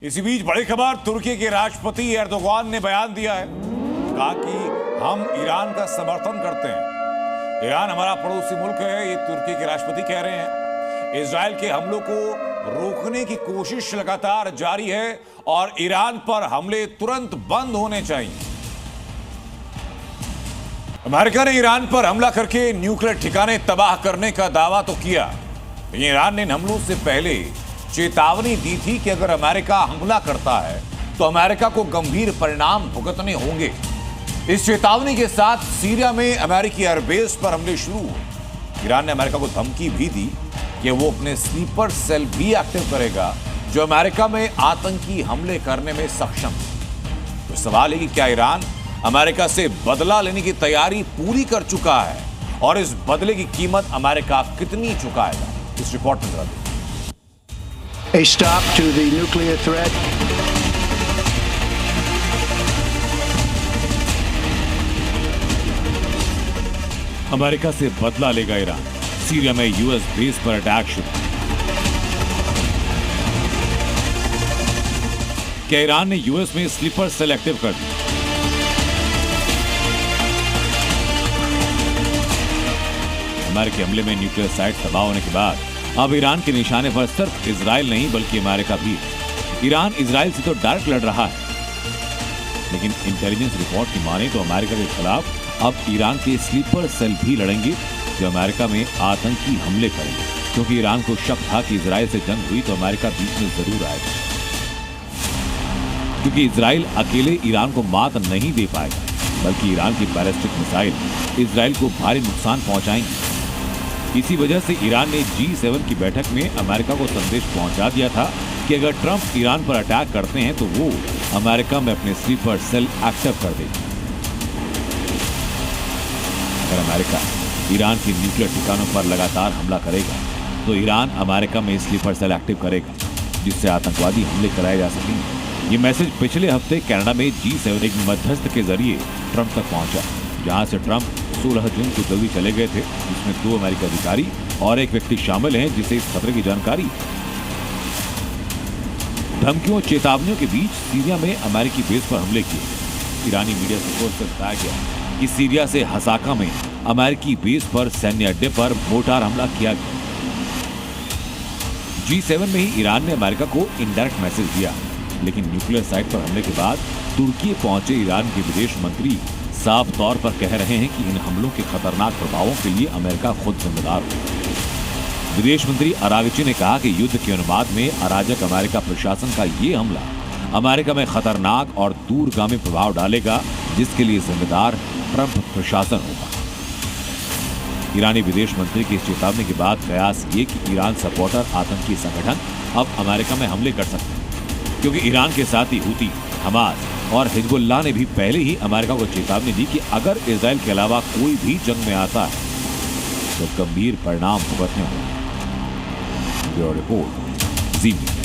इसी बीच बड़ी खबर, तुर्की के राष्ट्रपति एर्दोगान ने बयान दिया है। कहा कि हम ईरान का समर्थन करते हैं। ईरान हमारा पड़ोसी मुल्क है, ये तुर्की के राष्ट्रपति कह रहे हैं। इजराइल के हमलों को रोकने की कोशिश लगातार जारी है और ईरान पर हमले तुरंत बंद होने चाहिए। अमेरिका ने ईरान पर हमला करके न्यूक्लियर ठिकाने तबाह करने का दावा तो किया, लेकिन ईरान ने इन हमलों से पहले चेतावनी दी थी कि अगर अमेरिका हमला करता है तो अमेरिका को गंभीर परिणाम भुगतने होंगे। इस चेतावनी के साथ सीरिया में अमेरिकी एयरबेस पर हमले शुरू हुए। ईरान ने अमेरिका को धमकी भी दी कि वो अपने स्लीपर सेल भी एक्टिव करेगा जो अमेरिका में आतंकी हमले करने में सक्षम है। तो सवाल है कि क्या ईरान अमेरिका से बदला लेने की तैयारी पूरी कर चुका है और इस बदले की कीमत अमेरिका कितनी चुकाएगा? इस रिपोर्ट में जरा देखिए। A stop to the nuclear threat. America से बदला लेगा ईरान, सीरिया में यूएस बेस पर अटैक शुरू। क्या ईरान ने यूएस में स्लीपर सेल एक्टिव कर दी? अमेरिकी हमले में न्यूक्लियर साइट तबाह होने के बाद अब ईरान के निशाने पर सिर्फ इजराइल नहीं बल्कि अमेरिका भी है। ईरान इजराइल से तो डायरेक्ट लड़ रहा है, लेकिन इंटेलिजेंस रिपोर्ट की माने तो अमेरिका के खिलाफ अब ईरान के स्लीपर सेल भी लड़ेंगे जो अमेरिका में आतंकी हमले करेंगे, क्योंकि ईरान को शक था कि इजराइल से जंग हुई तो अमेरिका बीच में जरूर आएगा, क्योंकि इजराइल अकेले ईरान को मात नहीं दे पाएगा, बल्कि ईरान की बैलिस्टिक मिसाइल इजराइल को भारी नुकसान पहुंचाएंगी। इसी वजह से ईरान ने G7 की बैठक में अमेरिका को संदेश पहुंचा दिया था कि अगर ट्रंप ईरान पर अटैक करते हैं तो वो अमेरिका में अपने स्लीपर सेल एक्टिव कर देगी। अगर अमेरिका ईरान के न्यूक्लियर ठिकानों पर लगातार हमला करेगा तो ईरान अमेरिका में स्लीपर सेल एक्टिव करेगा, जिससे आतंकवादी हमले कराए जा सकेंगे। ये मैसेज पिछले हफ्ते कनाडा में G7 एक मध्यस्थ के जरिए ट्रंप तक पहुंचा, जहां से ट्रंप 16 जून को दिल्ली चले गए थे, जिसमें 2 अमेरिकी अधिकारी और एक व्यक्ति शामिल हैं जिसे इस खतरे की जानकारी। धमकियों चेतावनियों के बीच सीरिया में अमेरिकी बेस पर हमले किए। ईरानी मीडिया रिपोर्ट से बताया गया कि सीरिया से हसाका में अमेरिकी बेस पर सैन्य अड्डे पर मोर्टार हमला किया गया। G7 में ही ईरान ने अमेरिका को इनडायरेक्ट मैसेज दिया, लेकिन न्यूक्लियर साइट पर हमले के बाद तुर्की पहुंचे ईरान के विदेश मंत्री साफ तौर पर कह रहे हैं कि इन हमलों के खतरनाक प्रभावों के लिए अमेरिका खुद जिम्मेदार है। विदेश मंत्री अरागची ने कहा कि युद्ध के अनुवाद में अराजक अमेरिका प्रशासन का ये हमला अमेरिका में खतरनाक और दूरगामी प्रभाव डालेगा, जिसके लिए जिम्मेदार ट्रंप प्रशासन होगा। ईरानी विदेश मंत्री की इस चेतावनी के बाद कयास ये कि ईरान सपोर्टर आतंकी संगठन अब अमेरिका में हमले कर सकते हैं, क्योंकि ईरान के साथ ही हूती, हमास और हिजबुल्लाह ने भी पहले ही अमेरिका को चेतावनी दी कि अगर इजराइल के अलावा कोई भी जंग में आता है तो गंभीर परिणाम भुगतने होंगे। ब्यूरो रिपोर्ट, जी मीडिया।